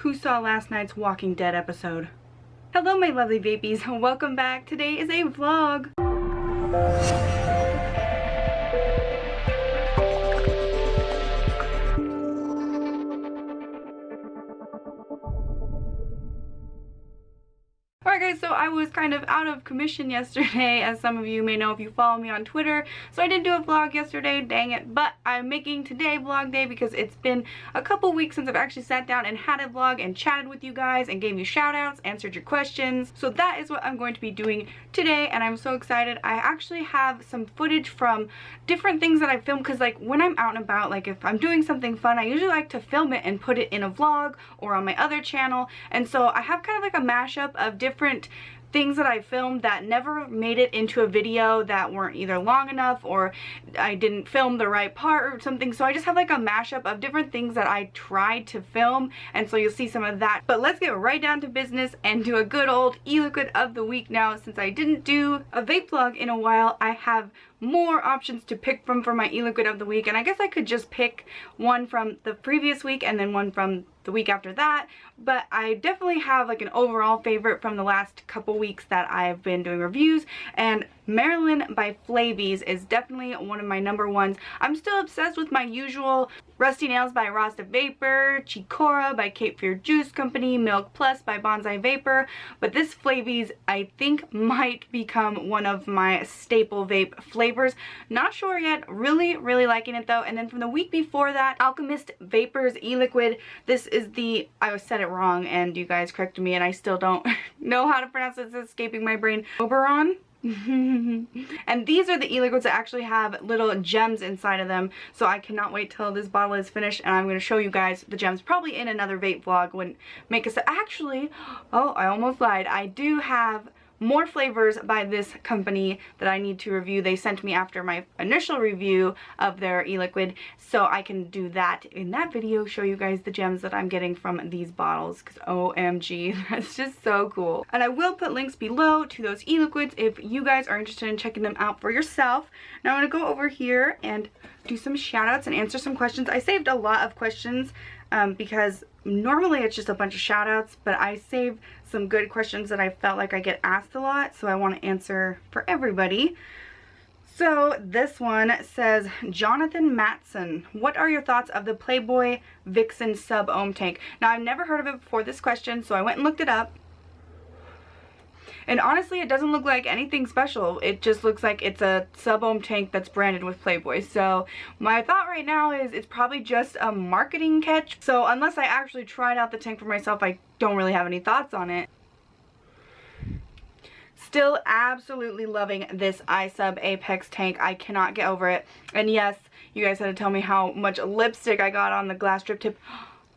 Who saw last night's Walking Dead episode? Hello my lovely vapies, welcome back. Today is a vlog. Alright guys, so I was kind of out of commission yesterday, as some of you may know if you follow me on Twitter. So I didn't do a vlog yesterday, dang it. But I'm making today vlog day because it's been a couple weeks since I've actually sat down and had a vlog and chatted with you guys and gave you shout outs, answered your questions. So that is what I'm going to be doing today and I'm so excited. I actually have some footage from different things that I filmed because like when I'm out and about, like if I'm doing something fun, I usually like to film it and put it in a vlog or on my other channel. And so I have kind of like a mashup of different things that I filmed that never made it into a video, that weren't either long enough or I didn't film the right part or something. So I just have like a mashup of different things that I tried to film, and so you'll see some of that. But let's get right down to business and do a good old e-liquid of the week now. Since I didn't do a vape vlog in a while, I have more options to pick from for my e-liquid of the week, and I guess I could just pick one from the previous week and then one from the week after that, but I definitely have like an overall favorite from the last couple weeks that I've been doing reviews, and Maryland by Flavies is definitely one of my number ones. I'm still obsessed with my usual Rusty Nails by Rasta Vapor, Chicora by Cape Fear Juice Company, Milk Plus by Bonsai Vapor, but this Flavies I think might become one of my staple vape flavors. Not sure yet, really liking it though. And then from the week before that, Alchemist Vapors e-liquid. This is the, I said it wrong and you guys corrected me and I still don't know how to pronounce it, it's escaping my brain. Oberon? And these are the e-liquids that actually have little gems inside of them, so I cannot wait till this bottle is finished and I'm going to show you guys the gems, probably in another vape vlog. Wouldn't make a actually, oh, I almost lied, I do have more flavors by this company that I need to review. They sent me after my initial review of their e-liquid, so I can do that in that video, show you guys the gems that I'm getting from these bottles, because OMG, that's just so cool. And I will put links below to those e-liquids if you guys are interested in checking them out for yourself. Now I'm going to go over here and do some shout outs and answer some questions. I saved a lot of questions because normally it's just a bunch of shout outs, but I saved some good questions that I felt like I get asked a lot, so I want to answer for everybody. So this one says, Jonathan Matson, what are your thoughts of the Playboy Vixen sub-ohm tank? Now I've never heard of it before this question, so I went and looked it up. And honestly, it doesn't look like anything special. It just looks like it's a sub-ohm tank that's branded with Playboy. So my thought right now is it's probably just a marketing catch. So unless I actually tried out the tank for myself, I don't really have any thoughts on it. Still absolutely loving this iSub Apex tank. I cannot get over it. And yes, you guys had to tell me how much lipstick I got on the glass strip tip.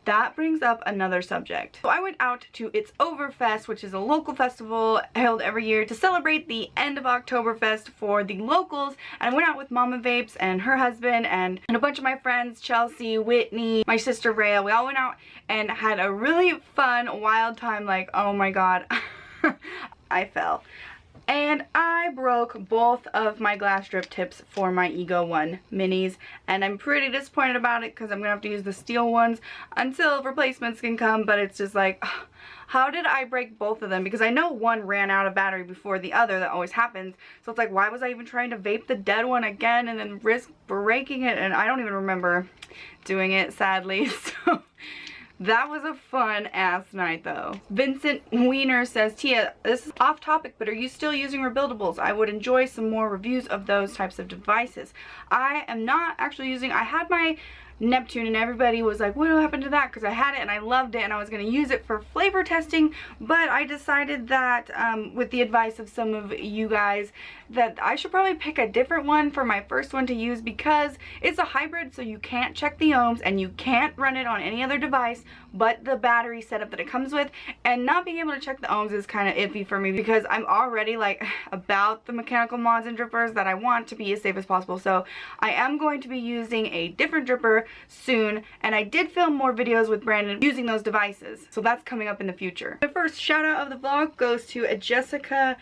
That brings up another subject. So I went out to It's Overfest, which is a local festival held every year to celebrate the end of Oktoberfest for the locals. And I went out with Mama Vapes and her husband and a bunch of my friends, Chelsea, Whitney, my sister Rhea. We all went out and had a really fun, wild time. Like, oh my god, I fell. And I broke both of my glass strip tips for my Ego 1 minis, and I'm pretty disappointed about it because I'm gonna have to use the steel ones until replacements can come. But it's just like, how did I break both of them? Because I know one ran out of battery before the other. That always happens. So it's like, why was I even trying to vape the dead one again and then risk breaking it? And I don't even remember doing it, sadly. So that was a fun ass night though. Vincent Wiener says, Tia, this is off topic, but are you still using rebuildables? I would enjoy some more reviews of those types of devices. I am not actually using, I had my Neptune and everybody was like, what happened to that? Because I had it and I loved it and I was going to use it for flavor testing, but I decided that with the advice of some of you guys that I should probably pick a different one for my first one to use, because it's a hybrid, so you can't check the ohms and you can't run it on any other device but the battery setup that it comes with, and not being able to check the ohms is kind of iffy for me because I'm already like about the mechanical mods and drippers that I want to be as safe as possible. So I am going to be using a different dripper soon, and I did film more videos with Brandon using those devices, so that's coming up in the future. The first shout out of the vlog goes to Jessica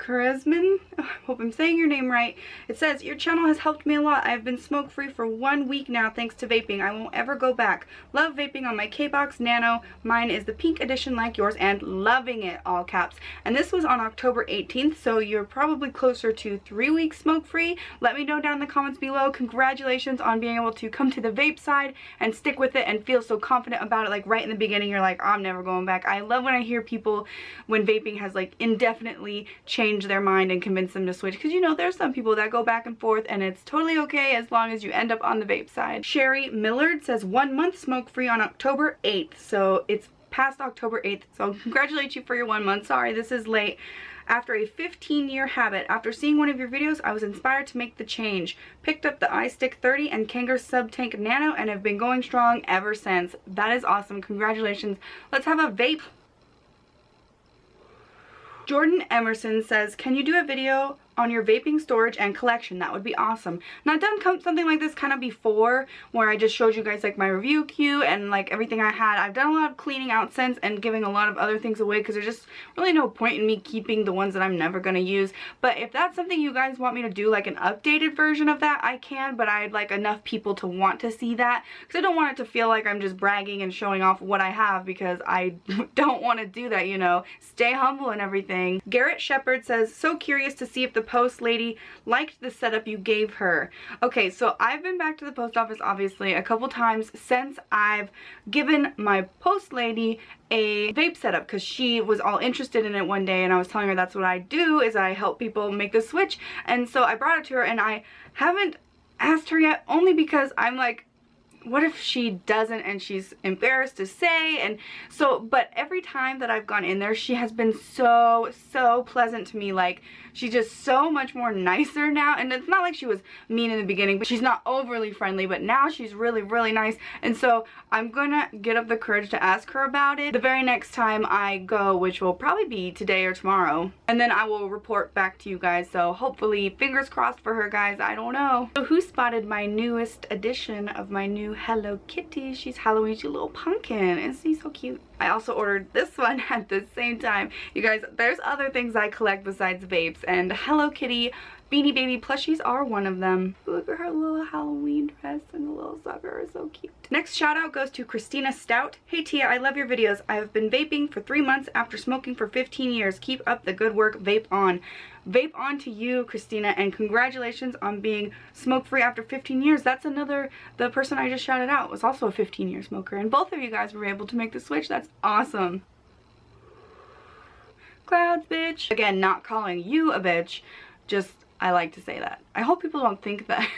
Charisman, I hope I'm saying your name right. It says, your channel has helped me a lot. I've been smoke free for 1 week now thanks to vaping. I won't ever go back. Love vaping on my K-Box Nano. Mine is the pink edition like yours and loving it, all caps. And this was on October 18th, so you're probably closer to 3 weeks smoke free. Let me know down in the comments below. Congratulations on being able to come to the vape side and stick with it and feel so confident about it. Like right in the beginning you're like, I'm never going back. I love when I hear people when vaping has like indefinitely changed their mind and convince them to switch, because you know there's some people that go back and forth and it's totally okay as long as you end up on the vape side. Sherry Millard says 1 month smoke free on October 8th, so it's past October 8th, so congratulate you for your 1 month. Sorry this is late. After a 15-year habit, after seeing one of your videos, I was inspired to make the change. Picked up the iStick 30 and Kangaroo Sub-Tank Nano and have been going strong ever since. That is awesome. Congratulations. Let's have a vape. Jordan Emerson says, can you do a video on your vaping storage and collection? That would be awesome. Now I've done something like this kind of before where I just showed you guys like my review queue and like everything I had. I've done a lot of cleaning out since and giving a lot of other things away because there's just really no point in me keeping the ones that I'm never going to use. But if that's something you guys want me to do, like an updated version of that, I can, but I'd like enough people to want to see that because I don't want it to feel like I'm just bragging and showing off what I have, because I don't want to do that, you know. Stay humble and everything. Garrett Shepard says, so curious to see if the post lady liked the setup you gave her. Okay, so I've been back to the post office obviously a couple times since I've given my post lady a vape setup, because she was all interested in it one day and I was telling her that's what I do, is I help people make the switch. And so I brought it to her and I haven't asked her yet, only because I'm like, what if she doesn't and she's embarrassed to say? And so, but every time that I've gone in there, she has been so pleasant to me. Like, she's just so much more nicer now. And it's not like she was mean in the beginning, but she's not overly friendly, but now she's really nice. And so I'm gonna get up the courage to ask her about it the very next time I go, which will probably be today or tomorrow. And then I will report back to you guys. So hopefully, fingers crossed for her, guys. I don't know. So who spotted my newest edition of my new Hello Kitty? She's Halloween, she's a little pumpkin. Isn't she so cute? I also ordered this one at the same time. You guys, there's other things I collect besides vapes, and Hello Kitty Beanie Baby plushies are one of them. Look at her little Halloween dress and the little sucker is so cute. Next shout out goes to Christina Stout. Hey Tia, I love your videos. I have been vaping for 3 months after smoking for 15 years. Keep up the good work. Vape on. Vape on to you, Christina, and congratulations on being smoke free after 15 years. That's another, the person I just shouted out was also a 15-year smoker, and both of you guys were able to make the switch. That's awesome. Clouds, bitch. Again, not calling you a bitch, just I like to say that. I hope people don't think that.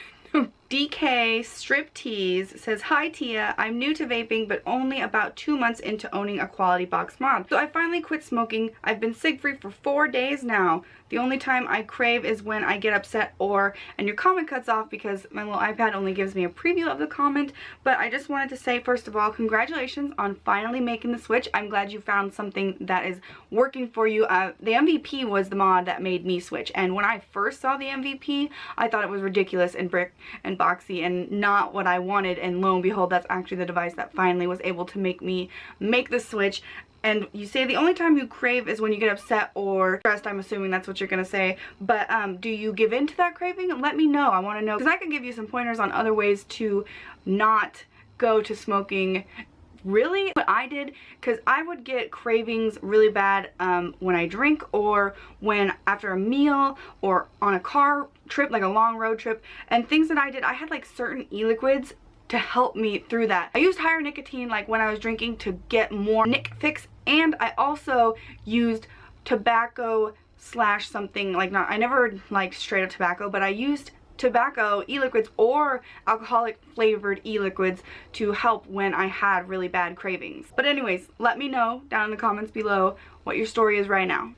DK Striptease says, hi Tia, I'm new to vaping but only about 2 months into owning a quality box mod. So I finally quit smoking. I've been cig free for 4 days now. The only time I crave is when I get upset and your comment cuts off, because my little iPad only gives me a preview of the comment. But I just wanted to say, first of all, congratulations on finally making the switch. I'm glad you found something that is working for you. The MVP was the mod that made me switch, and when I first saw the MVP, I thought it was ridiculous and brick and boxy and not what I wanted, and lo and behold, that's actually the device that finally was able to make me make the switch. And you say the only time you crave is when you get upset or stressed. I'm assuming that's what you're gonna say. But do you give in to that craving? Let me know. I want to know, because I can give you some pointers on other ways to not go to smoking. Really, what I did, because I would get cravings really bad when I drink, or when after a meal, or on a car trip, like a long road trip, and things that I did, I had like certain e-liquids to help me through that. I used higher nicotine like when I was drinking to get more nic fix, and I also used tobacco slash something, like, not, I never like straight up tobacco, but I used tobacco e-liquids or alcoholic flavored e-liquids to help when I had really bad cravings. But anyways, let me know down in the comments below what your story is right now. I'm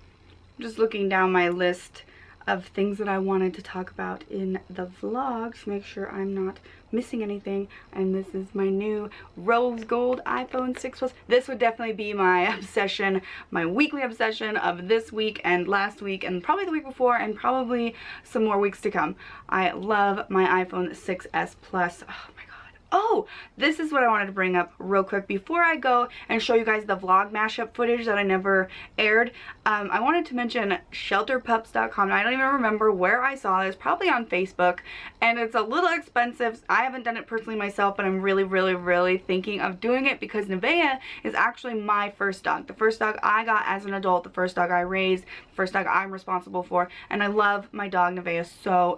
just looking down my list of things that I wanted to talk about in the vlog to make sure I'm not missing anything. And this is my new rose gold iPhone 6 Plus. This would definitely be my obsession, my weekly obsession of this week and last week and probably the week before and probably some more weeks to come. I love my iPhone 6s Plus. Oh my god, Oh, this is what I wanted to bring up real quick before I go and show you guys the vlog mashup footage that I never aired. I wanted to mention shelterpups.com. I don't even remember where I saw this, probably on Facebook, and it's a little expensive. I haven't done it personally myself, but I'm really thinking of doing it because Nevaeh is actually my first dog. The first dog I got as an adult, the first dog I raised, the first dog I'm responsible for, and I love my dog Nevaeh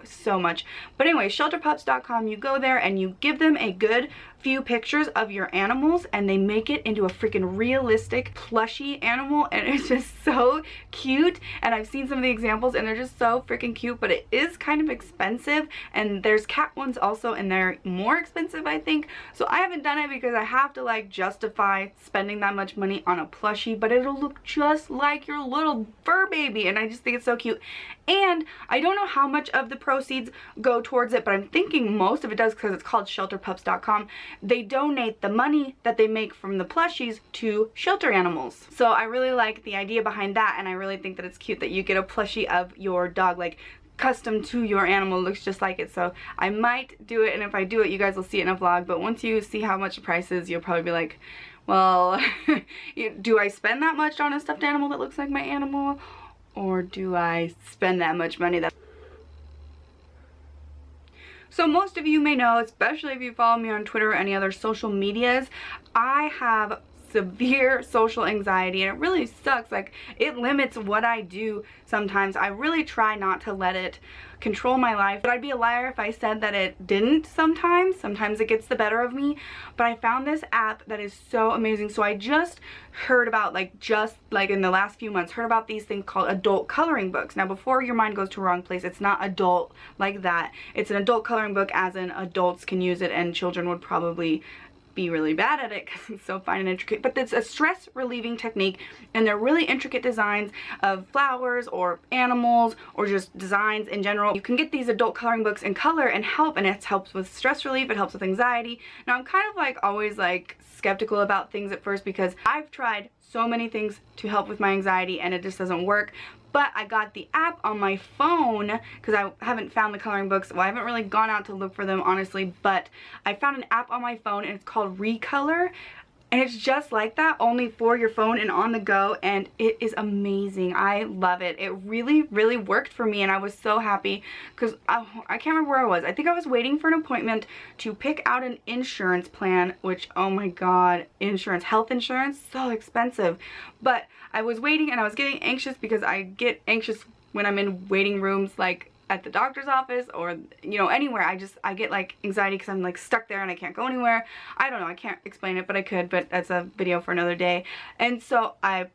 so much. But anyway, shelterpups.com, you go there and you give them a good few pictures of your animals and they make it into a freaking realistic plushy animal, and it's just so cute. And I've seen some of the examples and they're just so freaking cute, but it is kind of expensive, and there's cat ones also and they're more expensive, I think. So I haven't done it because I have to like justify spending that much money on a plushie, but it'll look just like your little fur baby, and I just think it's so cute. And I don't know how much of the proceeds go towards it, but I'm thinking most of it does because it's called shelterpups.com. They donate the money that they make from the plushies to shelter animals. So I really like the idea behind that, and I really think that it's cute that you get a plushie of your dog, like custom to your animal, looks just like it. So I might do it, and if I do it, you guys will see it in a vlog. But once you see how much the price is, you'll probably be like, well, do I spend that much on a stuffed animal that looks like my animal? Or do I spend that much money? So most of you may know, especially if you follow me on Twitter or any other social medias, I have severe social anxiety, and it really sucks. Like, it limits what I do sometimes. I really try not to let it control my life, but I'd be a liar if I said that it didn't sometimes. Sometimes it gets the better of me, but I found this app that is so amazing. So I just heard about, just in the last few months, heard about these things called adult coloring books. Now, before your mind goes to a wrong place, it's not adult like that. It's an adult coloring book, as in adults can use it, and children would probably be really bad at it because it's so fine and intricate. But it's a stress relieving technique, and they're really intricate designs of flowers or animals or just designs in general. You can get these adult coloring books in color and help, and it helps with stress relief, it helps with anxiety. Now, I'm kind of always skeptical about things at first because I've tried so many things to help with my anxiety and it just doesn't work. But I got the app on my phone because I haven't found the coloring books. Well, I haven't really gone out to look for them, honestly, but I found an app on my phone and it's called Recolor. And it's just like that, only for your phone and on the go, and it is amazing. I love it. It really worked for me, and I was so happy because I can't remember where I was. I think I was waiting for an appointment to pick out an insurance plan, which, oh my god, health insurance, so expensive. But I was waiting and I was getting anxious because I get anxious when I'm in waiting rooms, at the doctor's office or anywhere. I get anxiety because I'm stuck there and I can't go anywhere. I don't know, I can't explain it, but I could, but that's a video for another day. And so I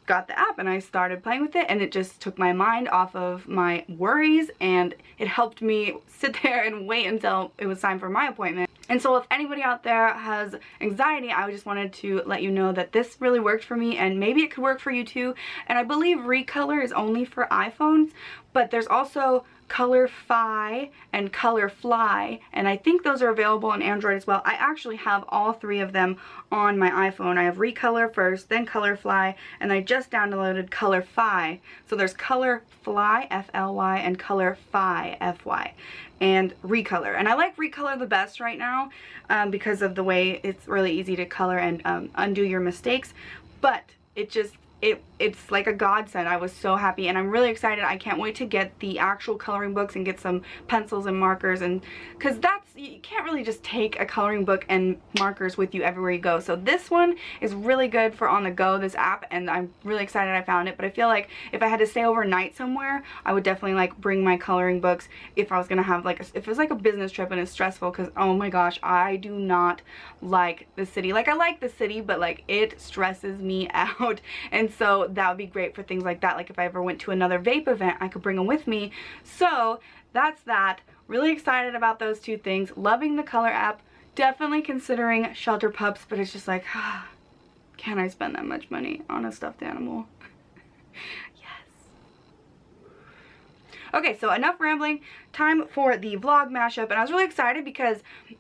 got the app and I started playing with it, and it just took my mind off of my worries, and it helped me sit there and wait until it was time for my appointment. And so if anybody out there has anxiety, I just wanted to let you know that this really worked for me, and maybe it could work for you too. And I believe Recolor is only for iPhones, but there's also Colorfy and Colorfly, and I think those are available on Android as well. I actually have all three of them on my iPhone. I have Recolor first, then Colorfly, and I just downloaded Colorfy. So there's Colorfly, F-L-Y, and Colorfy, F-Y, and Recolor. And I like Recolor the best right now because of the way it's really easy to color and undo your mistakes, but it's like a godsend. I was so happy, and I'm really excited. I can't wait to get the actual coloring books and get some pencils and markers, and because you can't really just take a coloring book and markers with you everywhere you go. So this one is really good for on the go, this app, and I'm really excited I found it. But I feel like if I had to stay overnight somewhere, I would definitely bring my coloring books if I was gonna have if it was a business trip and it's stressful, because oh my gosh, I do not like the city. I like the city, but it stresses me out. And so that would be great for things like that. If I ever went to another vape event, I could bring them with me. So that's that. Really excited about those two things. Loving the color app. Definitely considering Shelter Pups, but it's just can I spend that much money on a stuffed animal? Okay, so enough rambling. Time for the vlog mashup, and I was really excited because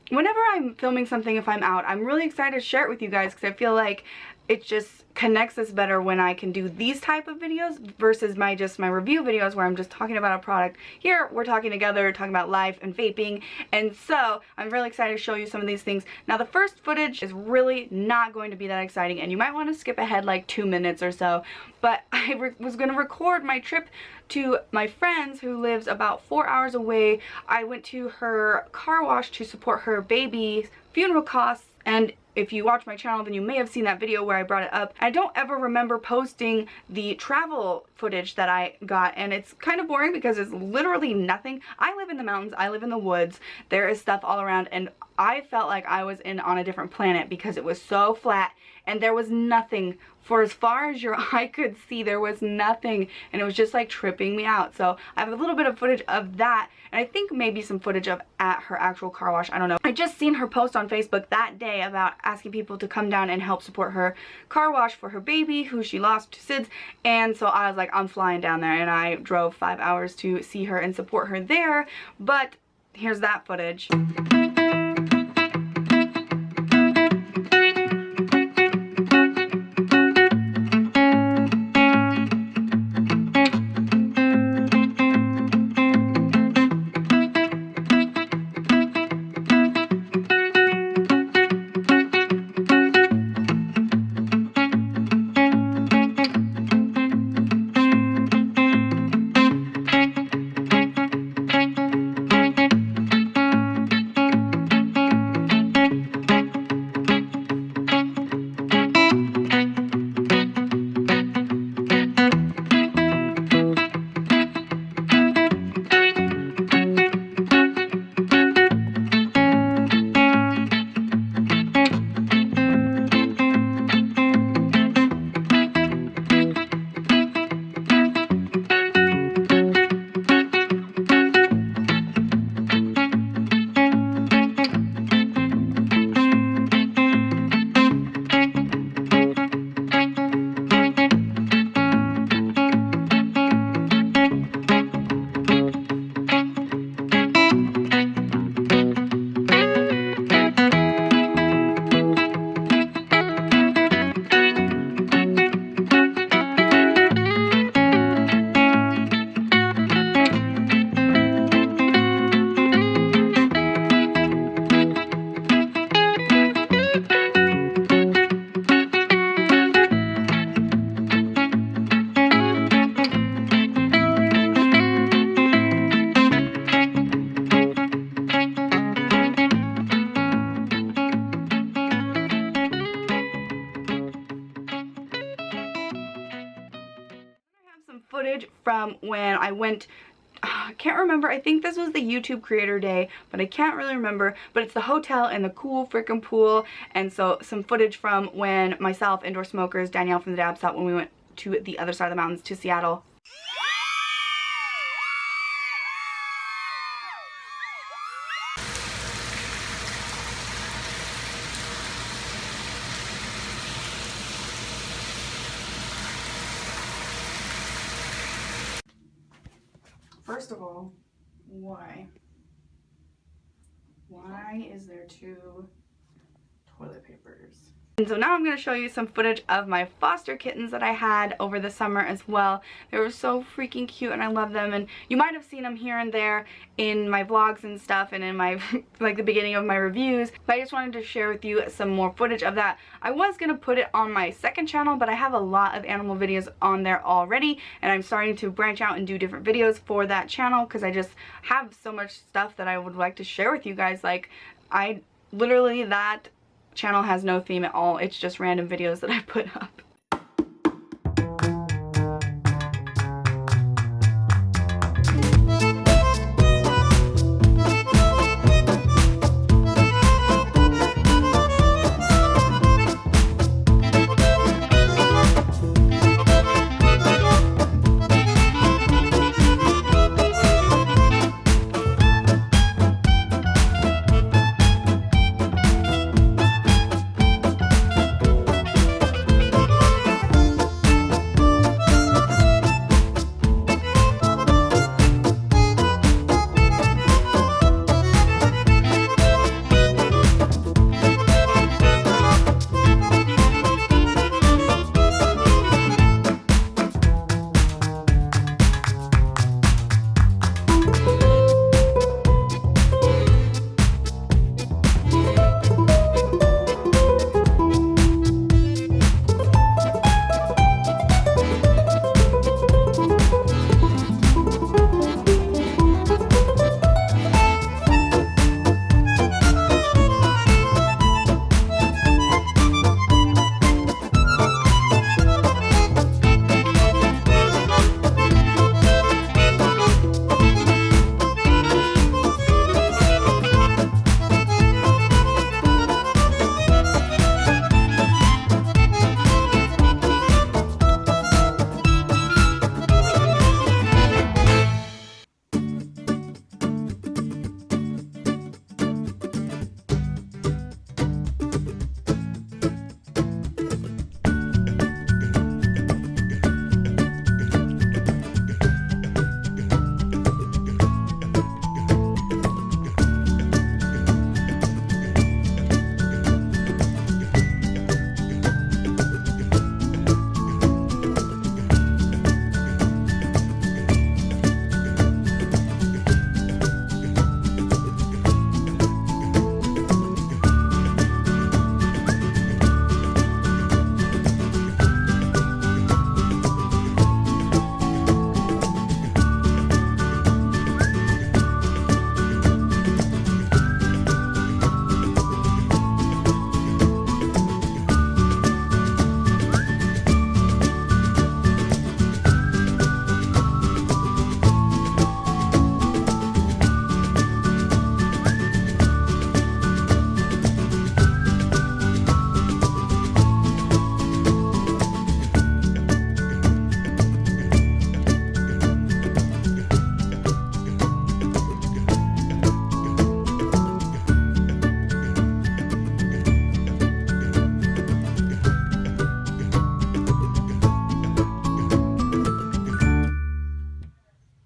whenever I'm filming something, if I'm out, I'm really excited to share it with you guys because I feel like it just connects us better when I can do these type of videos versus my review videos where I'm just talking about a product. Here we're talking together, talking about life and vaping, and so I'm really excited to show you some of these things. Now the first footage is really not going to be that exciting, and you might want to skip ahead like 2 minutes or so, but I was going to record my trip to my friend's who lives about 4 hours away. I went to her car wash to support her baby's funeral costs, and if you watch my channel, then you may have seen that video where I brought it up. I don't ever remember posting the travel footage that I got, and it's kind of boring because it's literally nothing. I live in the mountains, I live in the woods, there is stuff all around, and I felt like I was on a different planet because it was so flat and there was nothing. For as far as your eye could see, there was nothing, and it was just like tripping me out. So I have a little bit of footage of that, and I think maybe some footage of at her actual car wash. I don't know. I just seen her post on Facebook that day about asking people to come down and help support her car wash for her baby who she lost to SIDS, and so I was like, I'm flying down there, and I drove 5 hours to see her and support her there. But here's that footage. Footage from when I went, I can't remember, I think this was the YouTube creator day, but I can't really remember, but it's the hotel and the cool freaking pool, and so some footage from when myself, Indoor Smokers, Danielle from the Dab Stop, when we went to the other side of the mountains to Seattle. First of all, why? Why is there 2 toilet papers? And so now I'm going to show you some footage of my foster kittens that I had over the summer as well. They were so freaking cute and I love them, and you might have seen them here and there in my vlogs and stuff and in my like the beginning of my reviews, but I just wanted to share with you some more footage of that. I was going to put it on my second channel, but I have a lot of animal videos on there already, and I'm starting to branch out and do different videos for that channel because I just have so much stuff that I would like to share with you guys. Like, I literally, that channel has no theme at all. It's just random videos that I put up.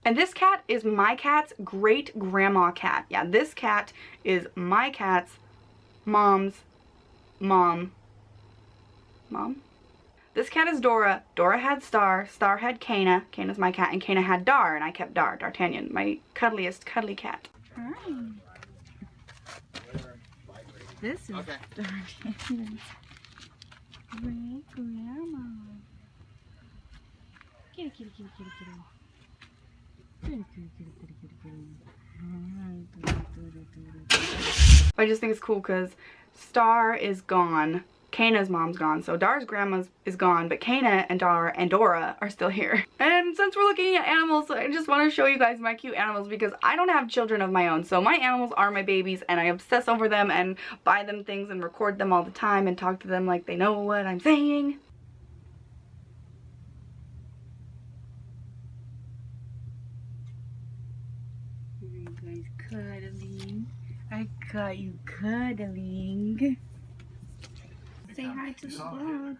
And this cat is my cat's great grandma cat. Yeah, this cat is my cat's mom's mom. This cat is Dora. Dora had Star. Star had Kana. Kana's my cat. And Kana had Dar. And I kept Dar. D'Artagnan. My cuddliest cuddly cat. Hi. This is D'Artagnan's great grandma. Kitty, kitty, kitty, kitty, kitty. Kitty, kitty, kitty, kitty, kitty, kitty. I just think it's cool because Star is gone. Kana's mom's gone, so Dar's grandma is gone, but Kana and Dar and Dora are still here. And since we're looking at animals, I just want to show you guys my cute animals because I don't have children of my own, so my animals are my babies and I obsess over them and buy them things and record them all the time and talk to them like they know what I'm saying. Are you guys cuddling? I caught you cuddling. Say hi to the vlog.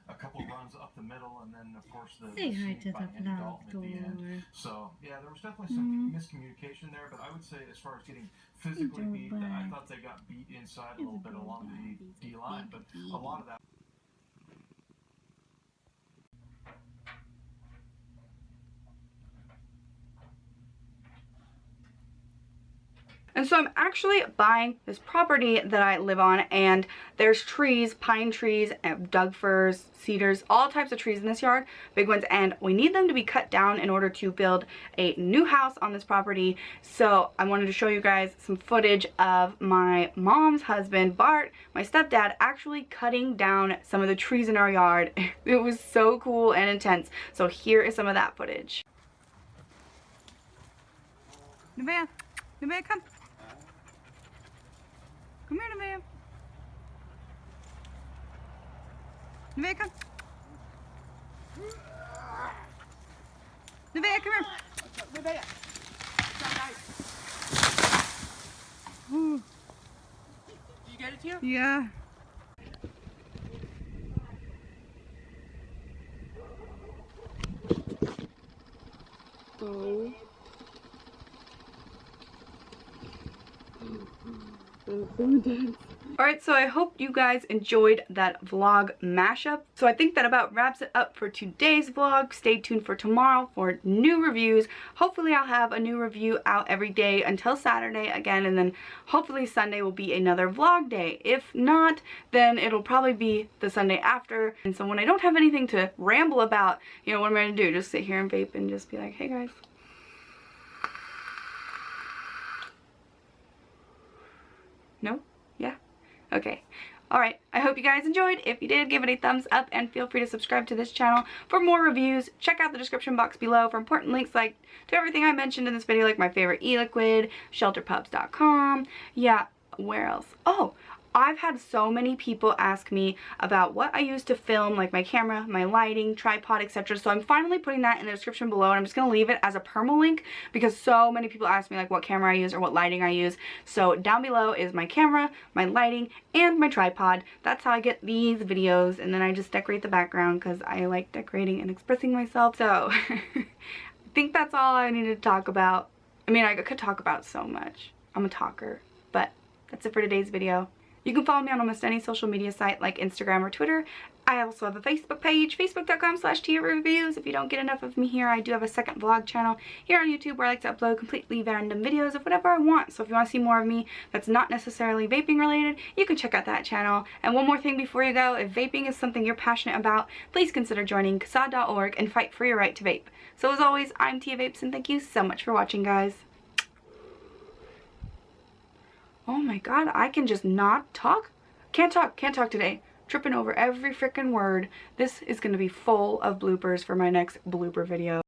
A couple runs up the middle, and then of course the Say hi to the by Andy vlog, Dalton at the end. So yeah, there was definitely some miscommunication there, but I would say as far as getting physically beat, I thought they got beat inside a little bit along the D line, but a lot of that. And so I'm actually buying this property that I live on, and there's trees, pine trees, and Doug firs, cedars, all types of trees in this yard, big ones, and we need them to be cut down in order to build a new house on this property. So I wanted to show you guys some footage of my mom's husband, Bart, my stepdad, actually cutting down some of the trees in our yard. It was so cool and intense. So here is some of that footage. Nevaeh, Nevaeh, come. Come here, Nevaeh. Nevaeh, come. Nevaeh, come here. Nevaeh. Did you get it, Tia? Yeah. Oh. Alright, so I hope you guys enjoyed that vlog mashup. So I think that about wraps it up for today's vlog. Stay tuned for tomorrow for new reviews. Hopefully I'll have a new review out every day until Saturday again, and then hopefully Sunday will be another vlog day. If not, then it'll probably be the Sunday after. And so when I don't have anything to ramble about, you know, what am I going to do? Just sit here and vape and just be like, hey guys. No? Yeah? Okay. Alright, I hope you guys enjoyed. If you did, give it a thumbs up and feel free to subscribe to this channel for more reviews. Check out the description box below for important links like to everything I mentioned in this video, like my favorite e-liquid, shelterpups.com. Yeah, where else? Oh, I've had so many people ask me about what I use to film, like my camera, my lighting, tripod, etc. So I'm finally putting that in the description below, and I'm just going to leave it as a permalink because so many people ask me like what camera I use or what lighting I use. So down below is my camera, my lighting, and my tripod. That's how I get these videos, and then I just decorate the background because I like decorating and expressing myself. So I think that's all I need to talk about. I mean, I could talk about so much. I'm a talker, but that's it for today's video. You can follow me on almost any social media site like Instagram or Twitter. I also have a Facebook page, facebook.com/TiaReviews. If you don't get enough of me here, I do have a second vlog channel here on YouTube where I like to upload completely random videos of whatever I want. So if you want to see more of me that's not necessarily vaping related, you can check out that channel. And one more thing before you go, if vaping is something you're passionate about, please consider joining CASAD.org and fight for your right to vape. So as always, I'm TiaVapes, and thank you so much for watching, guys. Oh my god, I can just not talk? Can't talk today. Tripping over every freaking word. This is going to be full of bloopers for my next blooper video.